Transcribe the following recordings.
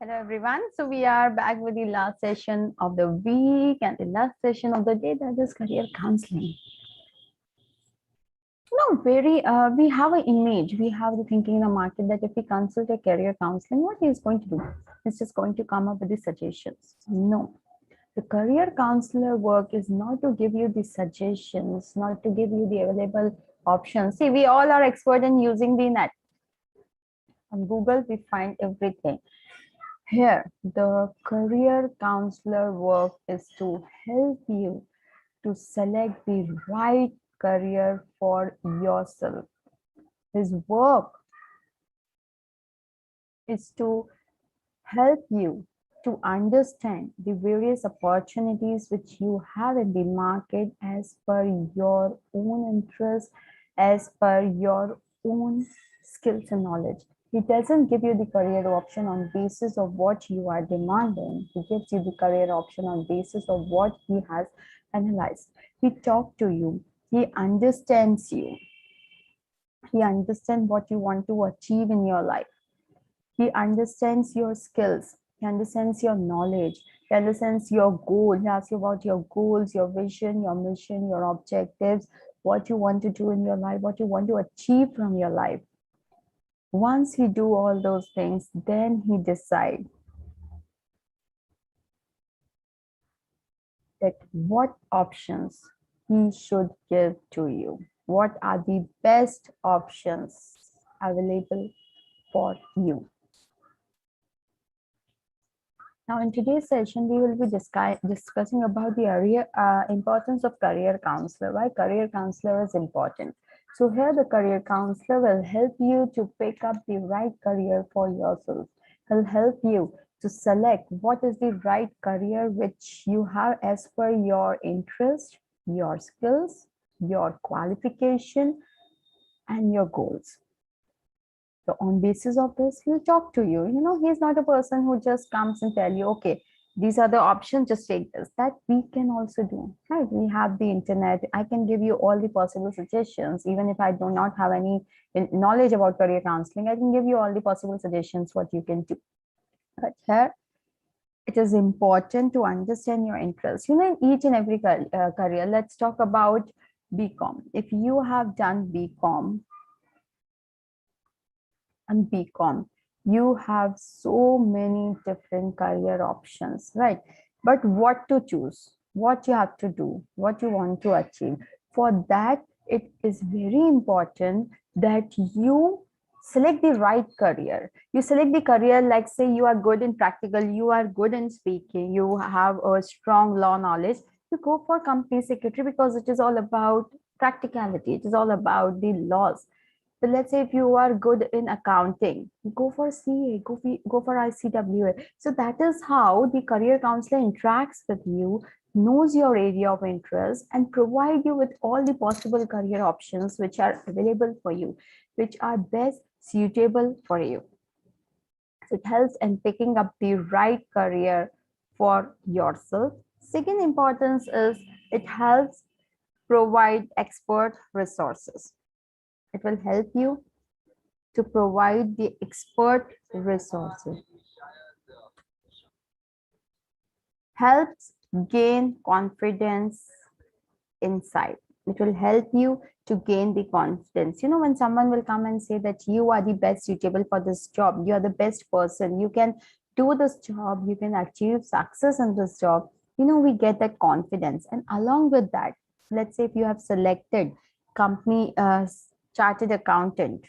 Hello everyone. So we are back with the last session of the week and the last session of the day, that is career counseling. We have an image, we have the thinking in the market that if we consult a career counseling, what he is going to do? He's just going to come up with the suggestions. No, the career counselor work is not to give you the suggestions, not to give you the available options. See, we all are expert in using the net. On Google, we find everything. Here, the career counselor work is to help you to select the right career for yourself. His work is to help you to understand the various opportunities which you have in the market as per your own interest, as per your own skills and knowledge. He doesn't give you the career option on basis of what you are demanding. He gives you the career option on basis of what he has analyzed. He talks to you. He understands you. He understands what you want to achieve in your life. He understands your skills. He understands your knowledge. He understands your goal. He asks you about your goals, your vision, your mission, your objectives, what you want to do in your life, what you want to achieve from your life. Once he do all those things, then he decide that what options he should give to you. What are the best options available for you? Now, in today's session, we will be discussing about the importance of career counselor. Why career counselor is important. So here, the career counselor will help you to pick up the right career for yourself. He'll help you to select what is the right career which you have as per your interest, your skills, your qualification, and your goals. So on basis of this, he'll talk to you. You know, he's not a person who just comes and tell you, okay, these are the options, just take this. That we can also do, right? We have the internet. I can give you all the possible suggestions. Even if I do not have any knowledge about career counseling, I can give you all the possible suggestions what you can do. But here, it is important to understand your interests. You know, in each and every career, let's talk about BCom. If you have done BCom, and BCom, you have so many different career options, right? But what to choose, what you have to do, what you want to achieve. For that, it is very important that you select the right career. You select the career, like say you are good in practical, you are good in speaking, you have a strong law knowledge, you go for company secretary because it is all about practicality. It is all about the laws. So let's say if you are good in accounting, go for CA, go for ICWA. So that is how the career counselor interacts with you, knows your area of interest, and provide you with all the possible career options which are available for you, which are best suitable for you. So it helps in picking up the right career for yourself. Second importance is it helps provide expert resources. It will help you to provide the expert resources. Helps gain confidence inside. It will help you to gain the confidence. You know, when someone will come and say that you are the best suitable for this job, you are the best person, you can do this job, you can achieve success in this job, you know, we get that confidence. And along with that, let's say if you have selected company chartered accountant,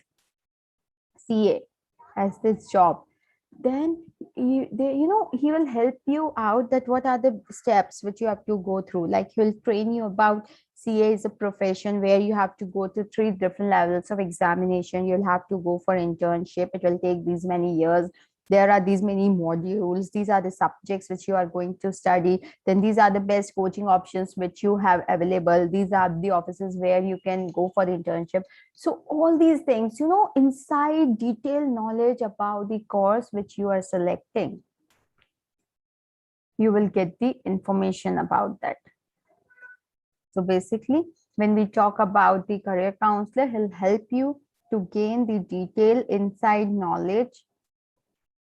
CA, as this job, then he will help you out that what are the steps which you have to go through. Like he'll train you about CA is a profession where you have to go to 3 different levels of examination. You'll have to go for internship. It will take these many years. There are these many modules. These are the subjects which you are going to study. Then these are the best coaching options which you have available. These are the offices where you can go for the internship. So all these things, you know, inside detailed knowledge about the course which you are selecting, you will get the information about that. So basically, when we talk about the career counselor, he'll help you to gain the detailed inside knowledge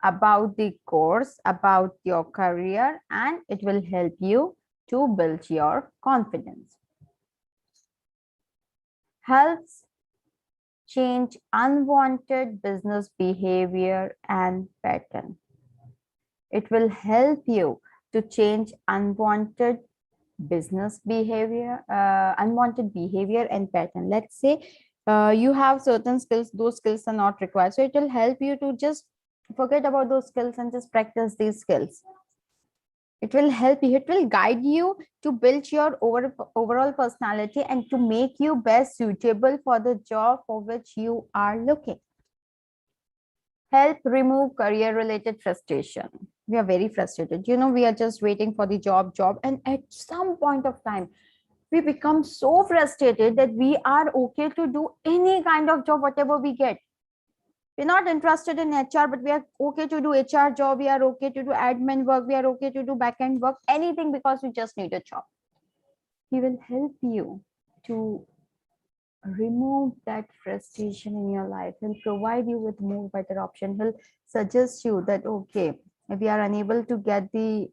about the course, about your career, and it will help you to build your confidence. Helps change unwanted business behavior and pattern. It will help you to change unwanted business behavior, unwanted behavior and pattern. Let's say you have certain skills, those skills are not required. So it will help you to just forget about those skills and just practice these skills. It will help you, it will guide you to build your overall personality and to make you best suitable for the job for which you are looking. Help remove career related frustration. We are very frustrated. We are just waiting for the job, and at some point of time, we become so frustrated that we are okay to do any kind of job, whatever we get. We're not interested in HR, but we are okay to do HR job. We are okay to do admin work. We are okay to do back-end work, anything, because we just need a job. He will help you to remove that frustration in your life. He'll provide you with more better option. He'll suggest you that, okay, if we are unable to get the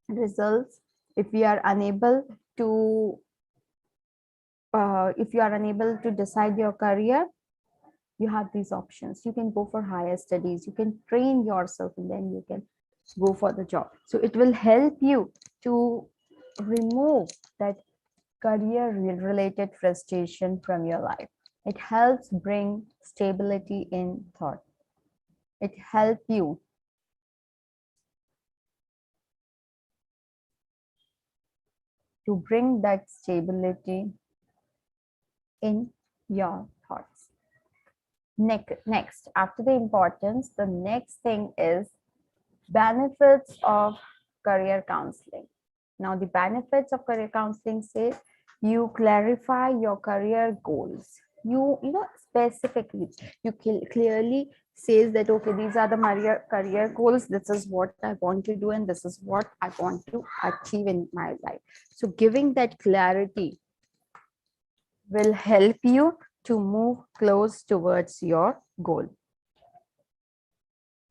results, if we are unable to if you are unable to decide your career, you have these options. You can go for higher studies, you can train yourself, and then you can go for the job. So it will help you to remove that career related frustration from your life. It helps bring stability in thought. It helps you to bring that stability in your thoughts. Next, after the importance, the next thing is benefits of career counseling. Now, the benefits of career counseling say you clarify your career goals. You specifically, you clearly says that, okay, these are the career goals. This is what I want to do, and this is what I want to achieve in my life. So giving that clarity will help you to move close towards your goal.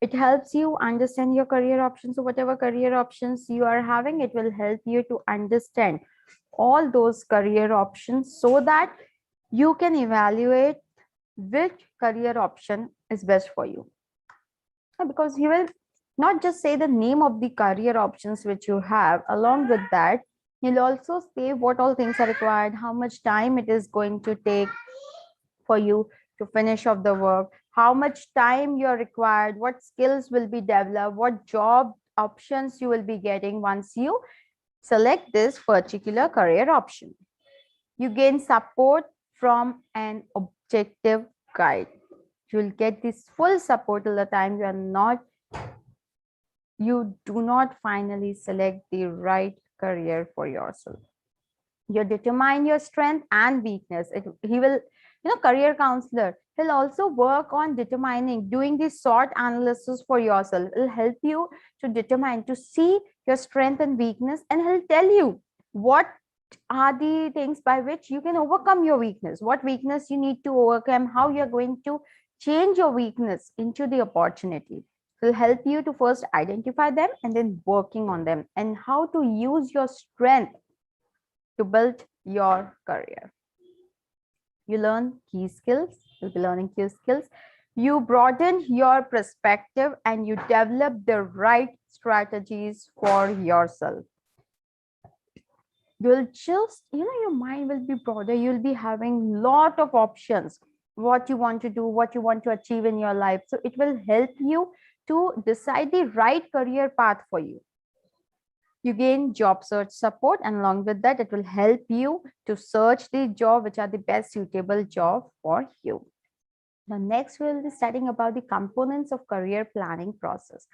It helps you understand your career options. So whatever career options you are having, it will help you to understand all those career options so that you can evaluate which career option is best for you. Because he will not just say the name of the career options which you have. Along with that, he'll also say what all things are required, how much time it is going to take for you to finish off the work, how much time you're required, what skills will be developed, what job options you will be getting once you select this particular career option. You gain support from an objective guide. You will get this full support till the time you do not finally select the right career for yourself. You determine your strength and weakness. He will, career counselor, he'll also work on doing the SWOT analysis for yourself. It'll help you to determine, to see your strength and weakness, and he'll tell you what are the things by which you can overcome your weakness, what weakness you need to overcome, how you're going to change your weakness into the opportunity. It will help you to first identify them and then working on them, and how to use your strength to build your career. You learn key skills, you'll be learning key skills. You broaden your perspective and you develop the right strategies for yourself. You'll just, your mind will be broader. You'll be having lot of options, what you want to do, what you want to achieve in your life. So it will help you to decide the right career path for you. You gain job search support, and along with that, it will help you to search the job which are the best suitable job for you. Now, next we'll be studying about the components of career planning process.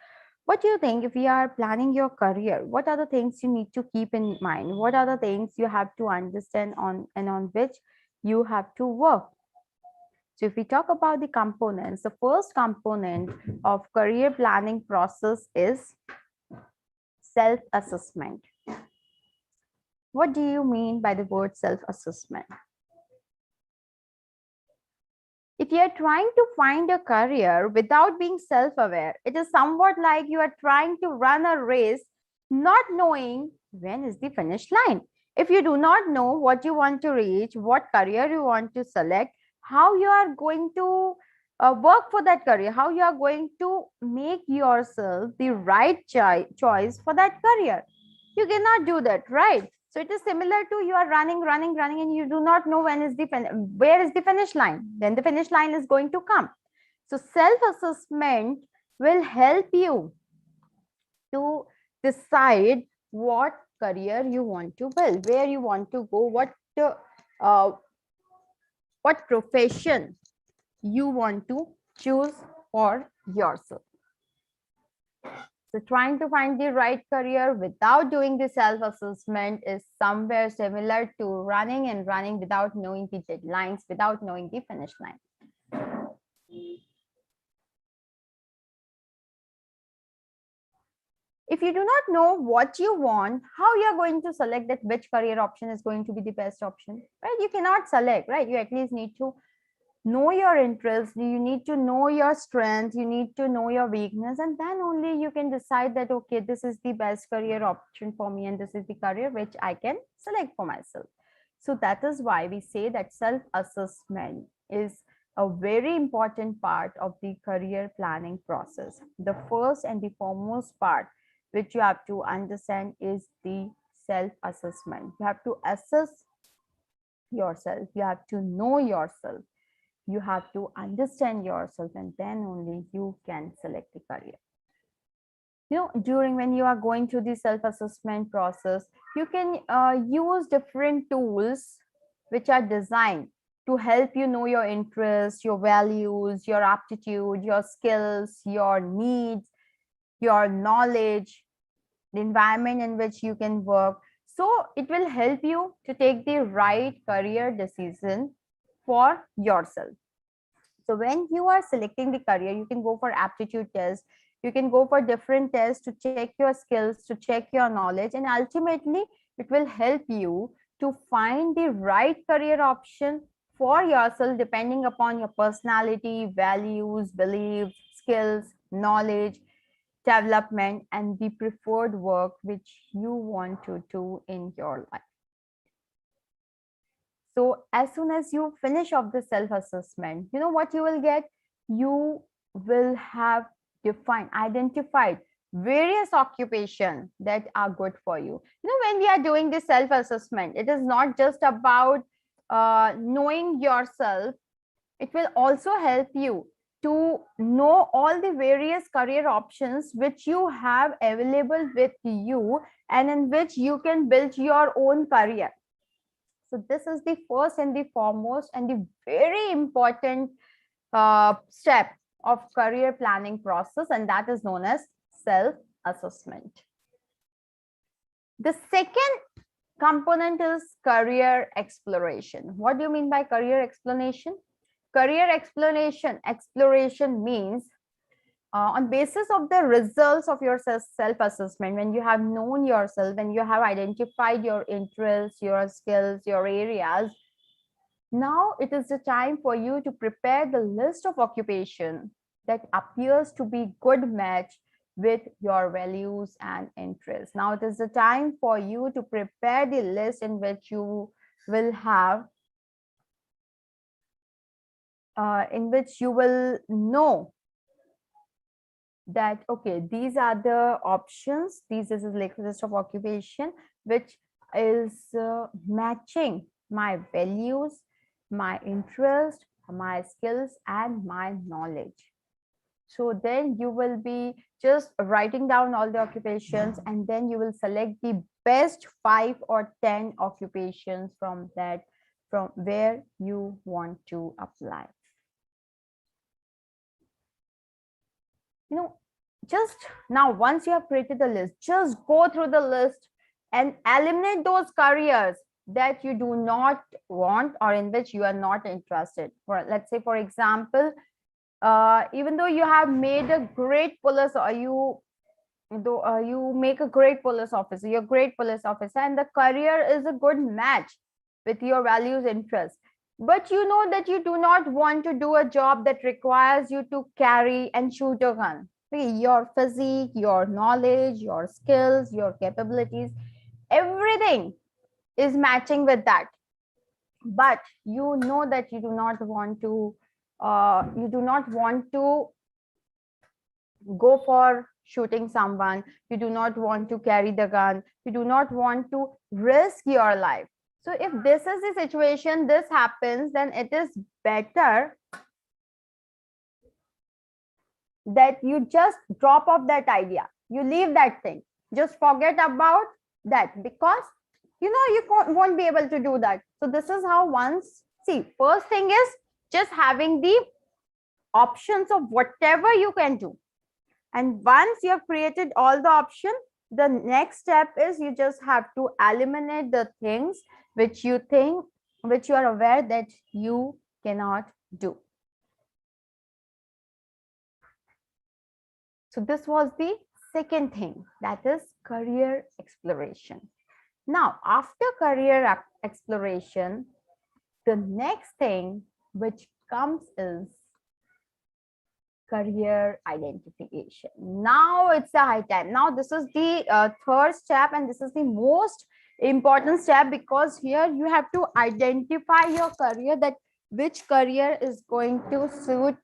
What do you think, if you are planning your career, what are the things you need to keep in mind? What are the things you have to understand on which you have to work? So if we talk about the components, the first component of career planning process is self-assessment. What do you mean by the word self-assessment? If you're trying to find a career without being self-aware, it is somewhat like you are trying to run a race not knowing when is the finish line. If you do not know what you want to reach, what career you want to select, how you are going to work for that career, how you are going to make yourself the right choice for that career, you cannot do that, right? So it is similar to you are running, and you do not know when is the where is the finish line. Then the finish line is going to come. So self-assessment will help you to decide what career you want to build, where you want to go, uh, what profession you want to choose for yourself. So trying to find the right career without doing the self-assessment is somewhere similar to running and running without knowing the deadlines, without knowing the finish line. If you do not know what you want, how you are going to select that which career option is going to be the best option, right? You cannot select, right? You at least need to know your interests, you need to know your strengths, you need to know your weakness, and then only you can decide that, okay, this is the best career option for me and this is the career which I can select for myself. So that is why we say that self-assessment is a very important part of the career planning process. The first and the foremost part which you have to understand is the self-assessment. You have to assess yourself, you have to know yourself, you have to understand yourself, and then only you can select the career. During when you are going through the self-assessment process, you can use different tools which are designed to help you know your interests, your values, your aptitude, your skills, your needs, your knowledge, the environment in which you can work. So it will help you to take the right career decision for yourself. So when you are selecting the career, you can go for aptitude tests, you can go for different tests to check your skills, to check your knowledge, and ultimately it will help you to find the right career option for yourself depending upon your personality, values, beliefs, skills, knowledge, development, and the preferred work which you want to do in your life. So as soon as you finish off the self-assessment, you know what you will get? You will have identified various occupations that are good for you. When we are doing this self-assessment, it is not just about knowing yourself. It will also help you to know all the various career options which you have available with you and in which you can build your own career. So this is the first and the foremost and the very important step of career planning process, and that is known as self-assessment. The second component is career exploration. What do you mean by career exploration? Career exploration means on basis of the results of your self-assessment, when you have known yourself, when you have identified your interests, your skills, your areas, now it is the time for you to prepare the list of occupation that appears to be good match with your values and interests. Now it is the time for you to prepare the list in which you will have in which you will know that, okay, these are the options, this is a list of occupation which is matching my values, my interest, my skills, and my knowledge. So then you will be just writing down all the occupations, and then you will select the best 5 or 10 occupations from where you want to apply. Just now, once you have created the list, just go through the list and eliminate those careers that you do not want or in which you are not interested. Let's say, for example, even though you have made a great police, or you make a great police officer, and the career is a good match with your values, interests. but you know that you do not want to do a job that requires you to carry and shoot a gun. Okay, your physique, your knowledge, your skills, your capabilities, everything is matching with that. But you know that you do not want to go for shooting someone, you do not want to carry the gun, you do not want to risk your life. So if this is the situation, this happens, then it is better that you just drop off that idea, you leave that thing, just forget about that, because you know you won't be able to do that. So this is how, once, see, first thing is just having the options of whatever you can do. And once you have created all the options, the next step is you just have to eliminate the things which you think, which you are aware that you cannot do. So this was the second thing, that is career exploration. Now, after career exploration, the next thing which comes is career identification. Now it's a high time. Now this is the third step, and this is the most important step, because here you have to identify your career, that which career is going to suit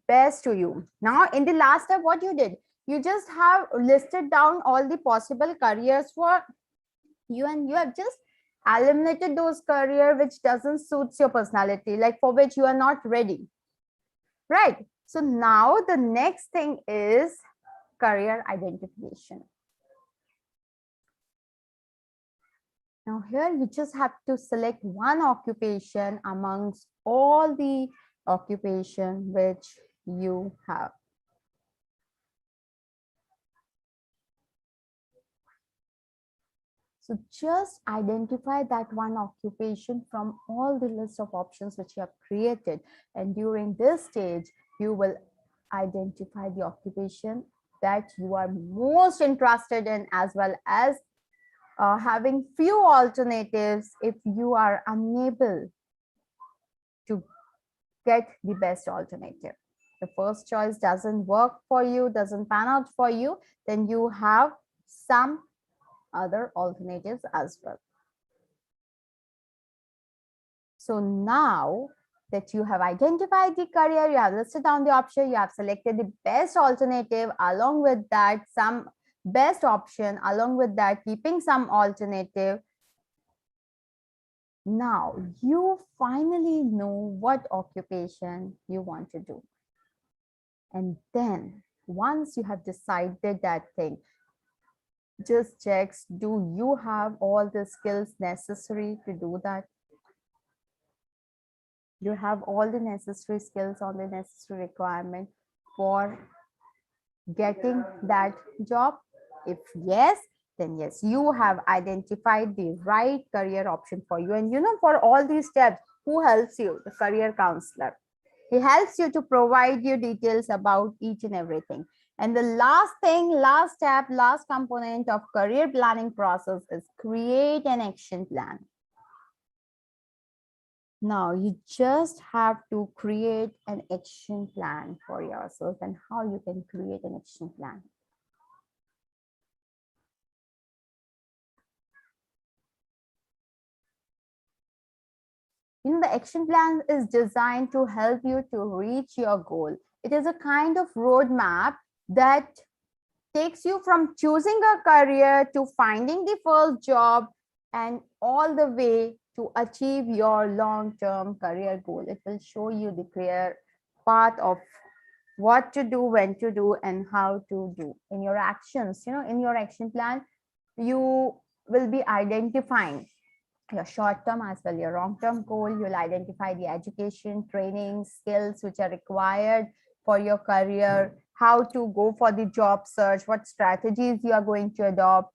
best to you. Now in the last step, what you did, you just have listed down all the possible careers for you, and you have just eliminated those career which doesn't suits your personality, like for which you are not ready, right? So now the next thing is career identification. Now here you just have to select one occupation amongst all the occupation which you have. So just identify that one occupation from all the list of options which you have created. And during this stage, you will identify the occupation that you are most interested in, as well as having few alternatives if you are unable to get the best alternative. The first choice doesn't work for you, doesn't pan out for you, then you have some other alternatives as well. So now that you have identified the career, you have listed down the option, you have selected the best alternative, along with that some best option, along with that keeping some alternative. Now you finally know what occupation you want to do. And then once you have decided that thing, just checks, do you have all the skills necessary to do that? You have all the necessary skills, all the necessary requirement for getting that job? If yes, then yes, you have identified the right career option for you. And you know, for all these steps, who helps you? The career counselor. He helps you to provide you details about each and everything. And the last thing, last step, last component of career planning process is create an action plan. Now you just have to create an action plan for yourself. And how you can create an action plan? You know, the action plan is designed to help you to reach your goal. It is a kind of roadmap that takes you from choosing a career to finding the first job, and all the way to achieve your long-term career goal. It will show you the clear path of what to do, when to do, and how to do in your actions. You know, in your action plan, you will be identifying your short-term as well your long-term goal. You'll identify the education, training, skills which are required for your career, how to go for the job search, what strategies you are going to adopt,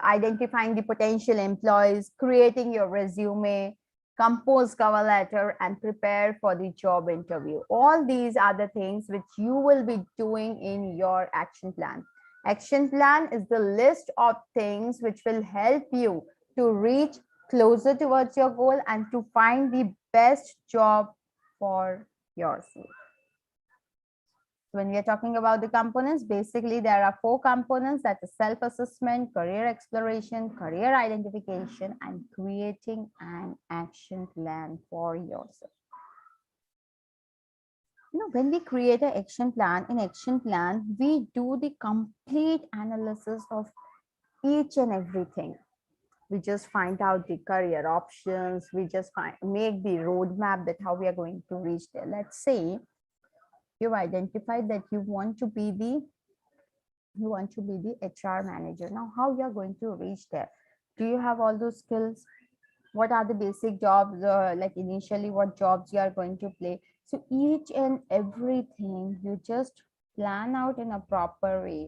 identifying the potential employees, creating your resume, compose cover letter, and prepare for the job interview. All these are the things which you will be doing in your action plan. Action plan is the list of things which will help you to reach closer towards your goal and to find the best job for yourself. When we are talking about the components, basically there are 4 components, that is self-assessment, career exploration, career identification, and creating an action plan for yourself. When we create an action plan, in action plan, we do the complete analysis of each and everything. We just find out the career options. We just make the roadmap that how we are going to reach there. Let's say you've identified that you want to be the HR manager. Now, how you are going to reach there? Do you have all those skills? What are the basic jobs, like initially what jobs you are going to play? So each and everything you just plan out in a proper way.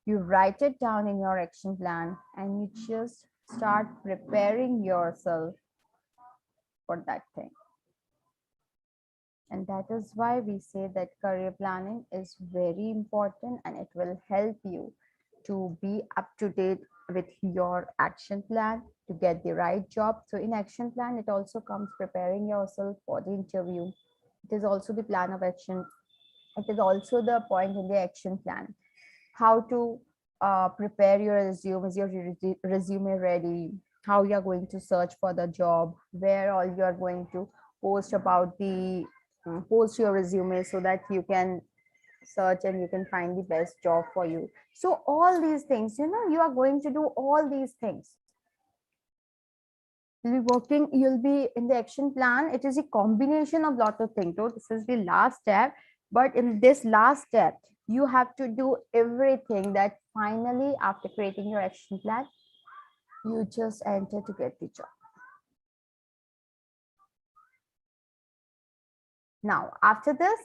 You write it down in your action plan and you just start preparing yourself for that thing. And that is why we say that career planning is very important, and it will help you to be up to date with your action plan to get the right job. So in action plan, it also comes preparing yourself for the interview. It is also the plan of action. It is also the point in the action plan. How to prepare your resume. Is your resume ready? How you are going to search for the job? Where all you are going to post about the post your resume so that you can search and you can find the best job for you. So all these things, you are going to do all these things. You'll be in the action plan. It is a combination of lot of things. So this is the last step, but in this last step, you have to do everything that finally after creating your action plan, you just enter to get the job. Now, after this,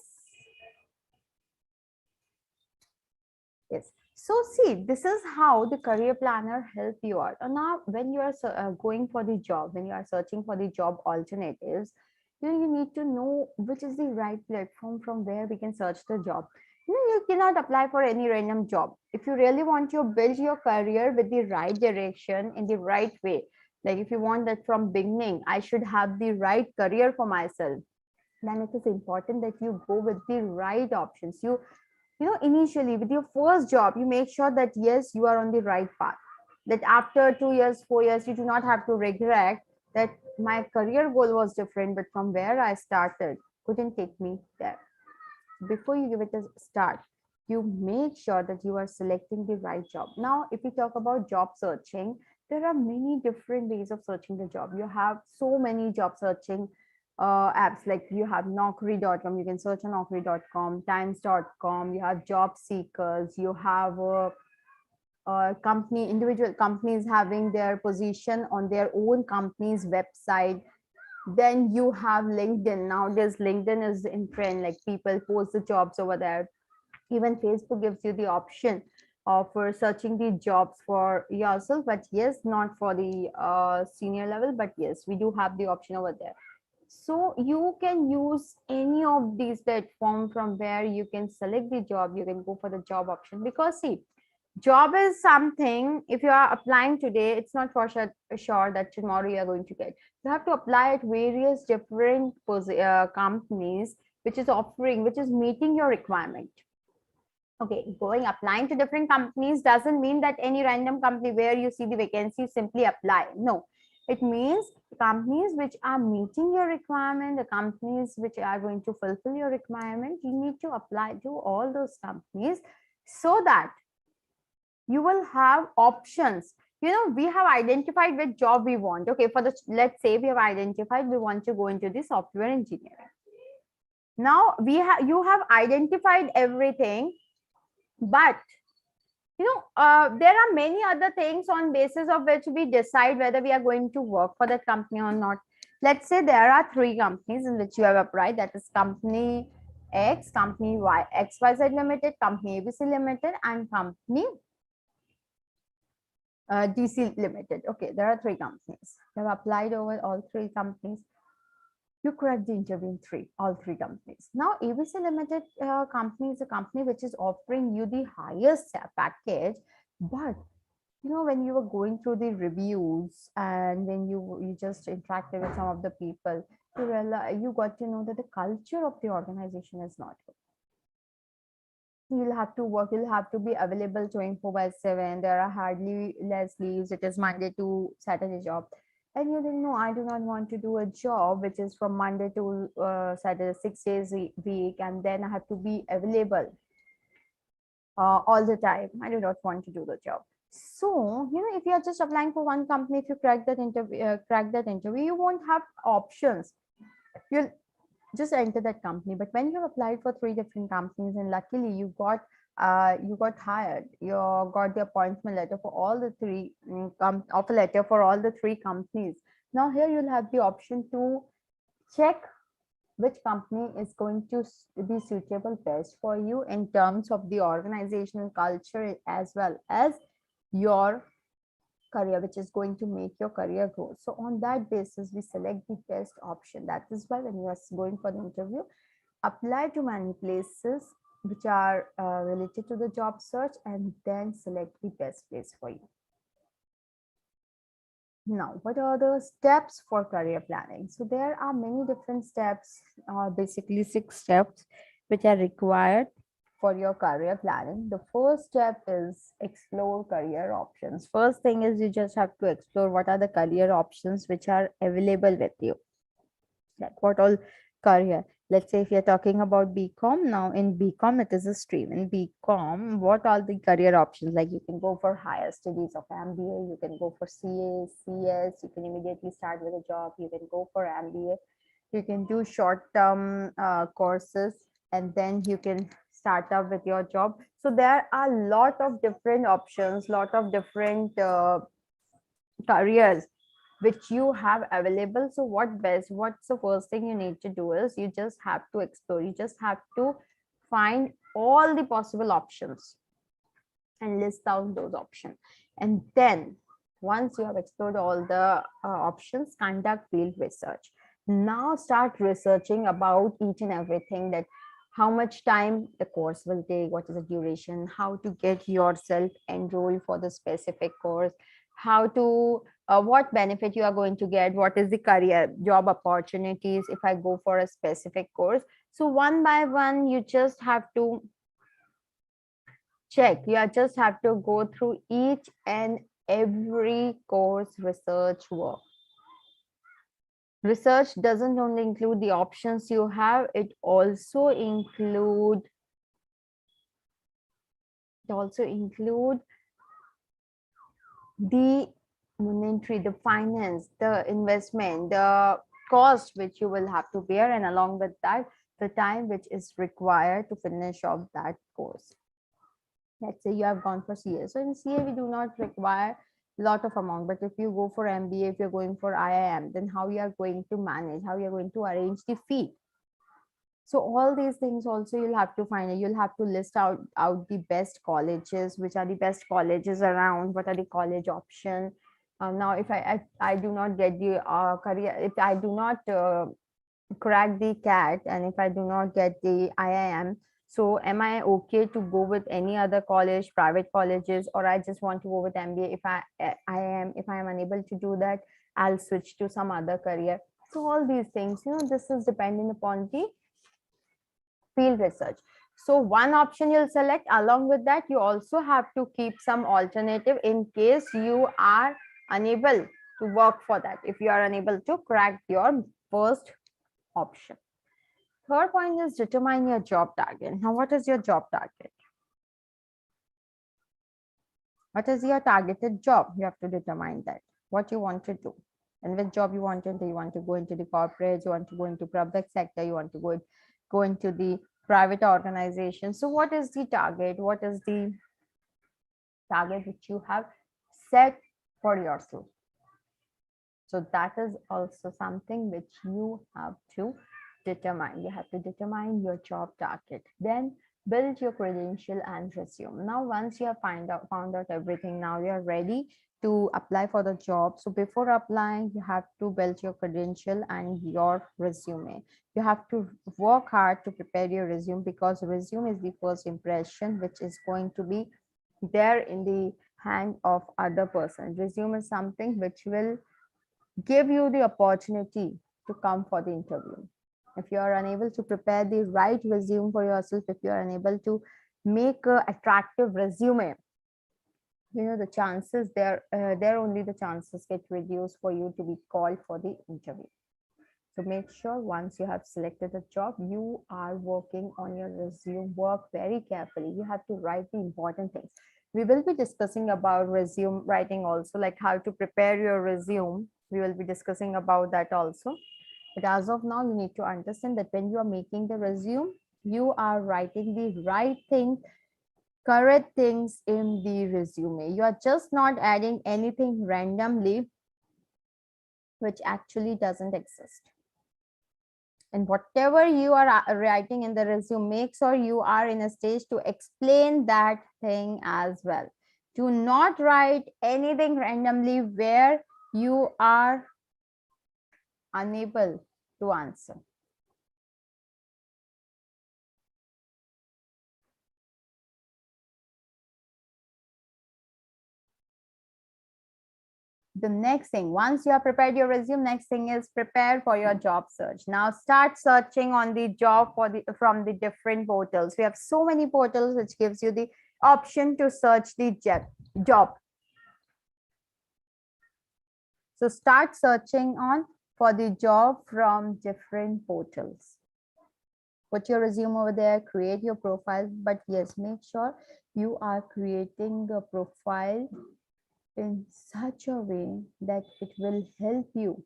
yes. So see, this is how the career planner help you out. And now when you are going for the job, when you are searching for the job alternatives, you need to know which is the right platform from where we can search the job. You cannot apply for any random job. If you really want to build your career with the right direction in the right way, like if you want that from beginning, I should have the right career for myself, then it is important that you go with the right options. Initially with your first job, you make sure that yes, you are on the right path, that after 2 years, 4 years, you do not have to regret that my career goal was different, but from where I started couldn't take me there. Before you give it a start, you make sure that you are selecting the right job. Now, if we talk about job searching, there are many different ways of searching the job. You have so many job searching apps, like you have Naukri.com, you can search on Naukri.com, Times.com, you have job seekers, you have individual companies having their position on their own company's website. Then you have LinkedIn. Nowadays, LinkedIn is in trend, like people post the jobs over there. Even Facebook gives you the option of searching the jobs for yourself, but yes, not for the senior level, but yes, we do have the option over there. So you can use any of these platforms from where you can select the job, you can go for the job option. Because see, job is something, if you are applying today, it's not for sure that tomorrow you are going to get. You have to apply at various different companies which is meeting your requirement. Okay, applying to different companies doesn't mean that any random company where you see the vacancy, simply apply. No, it means companies which are meeting your requirement, the companies which are going to fulfill your requirement, you need to apply to all those companies so that you will have options. We have identified which job we want. Okay, let's say we have identified we want to go into the software engineering. Now you have identified everything, but there are many other things on basis of which we decide whether we are going to work for that company or not. Let's say there are 3 companies in which you have applied, that is company X, company Y, XYZ Limited, company ABC Limited, and company DC Limited. Okay, there are 3 companies. You have applied over all 3 companies. You crack the interview in all three companies. Now, ABC Limited company is a company which is offering you the highest package, but when you were going through the reviews and when you just interacted with some of the people, to realize, you got to know that the culture of the organization is not good. You'll have to work, you'll have to be available 24 by 7. There are hardly less leaves. It is Monday to Saturday job. And you think, no, I do not want to do a job which is from Monday to Saturday, 6 days a week, and then I have to be available all the time. I do not want to do the job. So, if you are just applying for one company, if you crack that interview, you won't have options. You'll just enter that company. But when you applied for three different companies, and luckily you got hired, you got the appointment letter for all the three, offer letter for all the three companies. Now here you'll have the option to check which company is going to be suitable best for you in terms of the organizational culture, as well as your career, which is going to make your career grow. So on that basis, we select the best option. That is why when you are going for the interview, apply to many places which are related to the job search, and then select the best place for you. Now, what are the steps for career planning? So there are many different steps, basically 6 steps, which are required for your career planning. The first step is explore career options. First thing is you just have to explore what are the career options which are available with you. Like what all career. Let's say if you're talking about BCom, now in BCom it is a stream. In BCom, what are the career options? Like you can go for higher studies of MBA, you can go for CA, CS, you can immediately start with a job, you can go for MBA, you can do short-term courses, and then you can start up with your job. So there are a lot of different options, lot of different careers which you have available. So what's the first thing you need to do is you just have to explore, you just have to find all the possible options and list down those options. And then once you have explored all the options, conduct field research. Now start researching about each and everything, that how much time the course will take, what is the duration, how to get yourself enrolled for the specific course, how to what benefit you are going to get, what is the career job opportunities if I go for a specific course. So one by one you just have to check, you just have to go through each and every course research work. Research doesn't only include the options you have, it also include the monetary, the finance, the investment, the cost which you will have to bear, and along with that, the time which is required to finish off that course. Let's say you have gone for CA. So in CA, we do not require a lot of amount, but if you go for MBA, if you're going for IIM, then how you are going to manage, how you're going to arrange the fee. So all these things also you'll have to find, you'll have to list out the best colleges, which are the best colleges around, what are the college options. Now, if I do not get the career, if I do not crack the CAT, and if I do not get the IIM, so am I okay to go with any other college, private colleges, or I just want to go with MBA? If I am unable to do that, I'll switch to some other career. So all these things, this is depending upon the field research. So one option you'll select. Along with that, you also have to keep some alternative in case you are unable to work for that, if you are unable to crack your first option. Third point is determine your job target. Now, what is your job target? What is your targeted job? You have to determine that, what you want to do, and which job you want to do. You want to go into the corporate, you want to go into public sector, you want to go into the private organization. So what is the target? What is the target which you have set for yourself? So that is also something which you have to determine. You have to determine your job target. Then build your credential and resume. Now, once you have found out everything, now you are ready to apply for the job. So before applying, you have to build your credential and your resume. You have to work hard to prepare your resume, because resume is the first impression which is going to be there in the hand of other person. Resume is something which will give you the opportunity to come for the interview. If you are unable to prepare the right resume for yourself, if you are unable to make an attractive resume, the chances there only the chances get reduced for you to be called for the interview. So make sure once you have selected a job, you are working on your resume. Work very carefully. You have to write the important things. We will be discussing about resume writing also, like how to prepare your resume. We will be discussing about that also. But as of now, you need to understand that when you are making the resume, you are writing the right thing, correct things in the resume. You are just not adding anything randomly, which actually doesn't exist. And whatever you are writing in the resume, make sure you are in a stage to explain that thing as well. Do not write anything randomly where you are unable to answer. The next thing, once you have prepared your resume, next thing is prepare for your job search. Now start searching on the job from the different portals. We have so many portals which gives you the option to search the job. So start searching for the job from different portals. Put your resume over there, create your profile, but yes, make sure you are creating a profile in such a way that it will help you.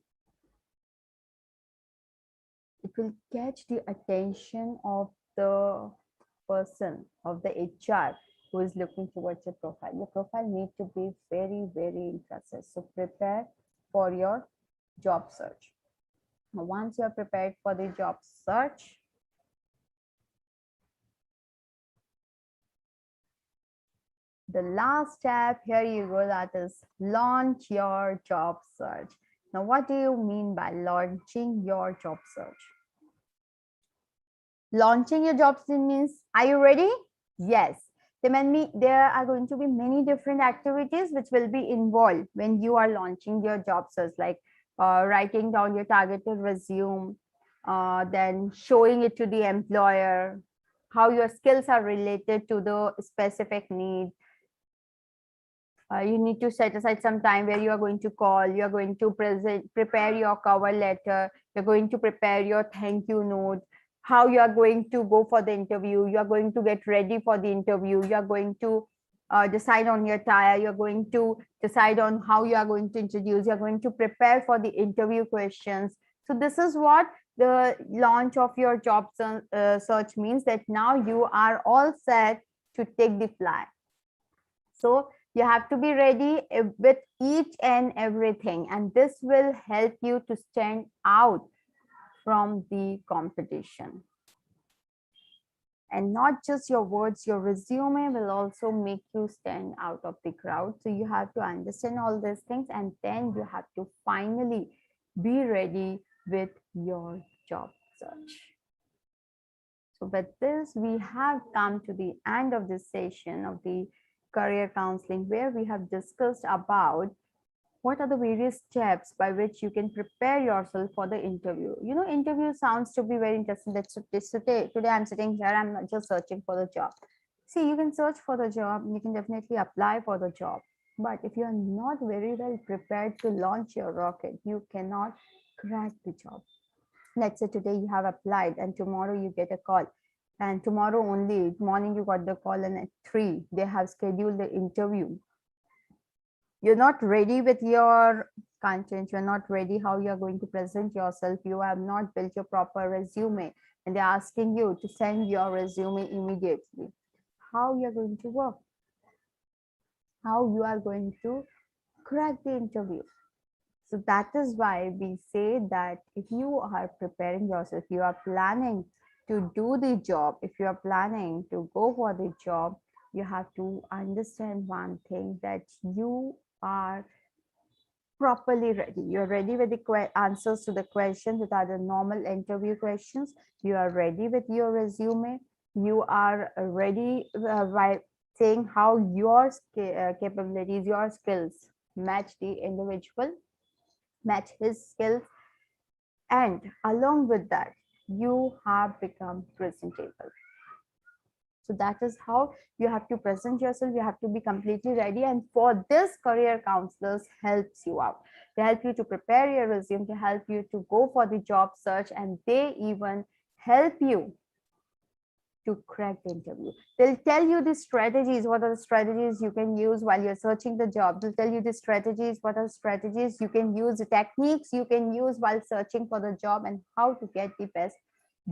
It will catch the attention of the person, of the HR who is looking towards your profile. Your profile needs to be very, very impressive. So prepare for your job search. Now, once you are prepared for the job search, the last step, here you go, that is launch your job search. Now, what do you mean by launching your job search? Launching your job search means, are you ready? Yes. There are going to be many different activities which will be involved when you are launching your job search, like writing down your targeted resume, then showing it to the employer, how your skills are related to the specific need. You need to set aside some time where you are going to call, you are going to prepare your cover letter, you're going to prepare your thank you note, how you are going to go for the interview, you are going to get ready for the interview, you are going to decide on your attire, you're going to decide on how you are going to introduce, you're going to prepare for the interview questions. So this is what the launch of your job search means, that now you are all set to take the flight. So you have to be ready with each and everything, and this will help you to stand out from the competition. And not just your words, your resume will also make you stand out of the crowd. So you have to understand all these things, and then you have to finally be ready with your job search. So with this, we have come to the end of this session of the career counseling, where we have discussed about what are the various steps by which you can prepare yourself for the interview. Interview sounds to be very interesting. Today I'm sitting here, I'm not just searching for the job. See, you can search for the job, you can definitely apply for the job, but if you are not very well prepared to launch your rocket, you cannot crack the job. Let's say today you have applied and tomorrow you get a call, and tomorrow only morning you got the call, and at 3 they have scheduled the interview. You're not ready with your content, you're not ready how you're going to present yourself, you have not built your proper resume, and they're asking you to send your resume immediately. How you're going to work? How you are going to crack the interview? So that is why we say that if you are preparing yourself, you are planning to do the job, if you are planning to go for the job, you have to understand one thing, that you are properly ready. You're ready with the answers to the questions that are the normal interview questions. You are ready with your resume. You are ready by saying how your capabilities, your skills match the individual, match his skills, And along with that, you have become presentable. So that is how you have to present yourself. You have to be completely ready. And for this, career counselors helps you out. They help you to prepare your resume, to help you to go for the job search, and they even help you to crack the interview. They'll tell you the strategies, what are the strategies you can use while you're searching the job. They'll tell you the strategies, what are the strategies you can use, the techniques you can use while searching for the job, and how to get the best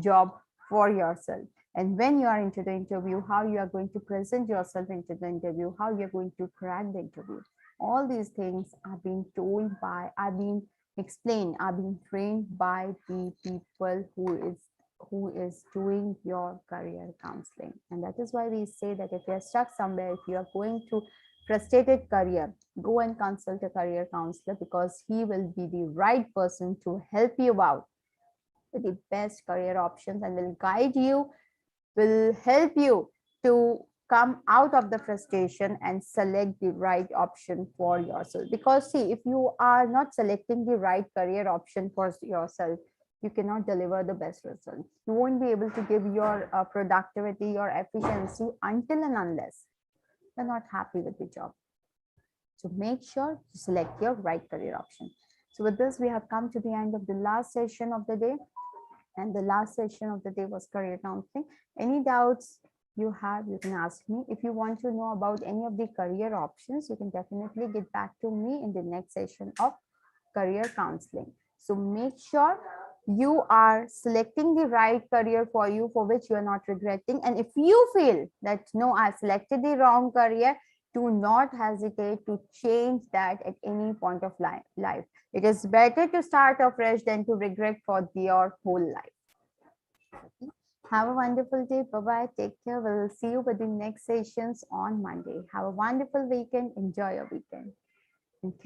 job for yourself. And when you are into the interview, how you are going to present yourself into the interview, how you're going to crack the interview. All these things are being told by, are being explained, are being trained by the people who is doing your career counseling. And that is why we say that if you're stuck somewhere, if you are going through frustrated career, go and consult a career counselor, because he will be the right person to help you out with the best career options, and will guide you, will help you to come out of the frustration and select the right option for yourself. Because see, if you are not selecting the right career option for yourself, you cannot deliver the best results. You won't be able to give your productivity, your efficiency, until and unless you're not happy with the job. So make sure to select your right career option. So with this, we have come to the end of the last session of the day. And the last session of the day was career counseling. Any doubts you have, you can ask me. If you want to know about any of the career options, you can definitely get back to me in the next session of career counseling. So make sure you are selecting the right career for you, for which you are not regretting. And if you feel that no, I selected the wrong career, do not hesitate to change that at any point of life. It is better to start afresh than to regret for your whole life. Okay? Have a wonderful day. Bye-bye. Take care. We'll see you with the next sessions on Monday. Have a wonderful weekend. Enjoy your weekend. And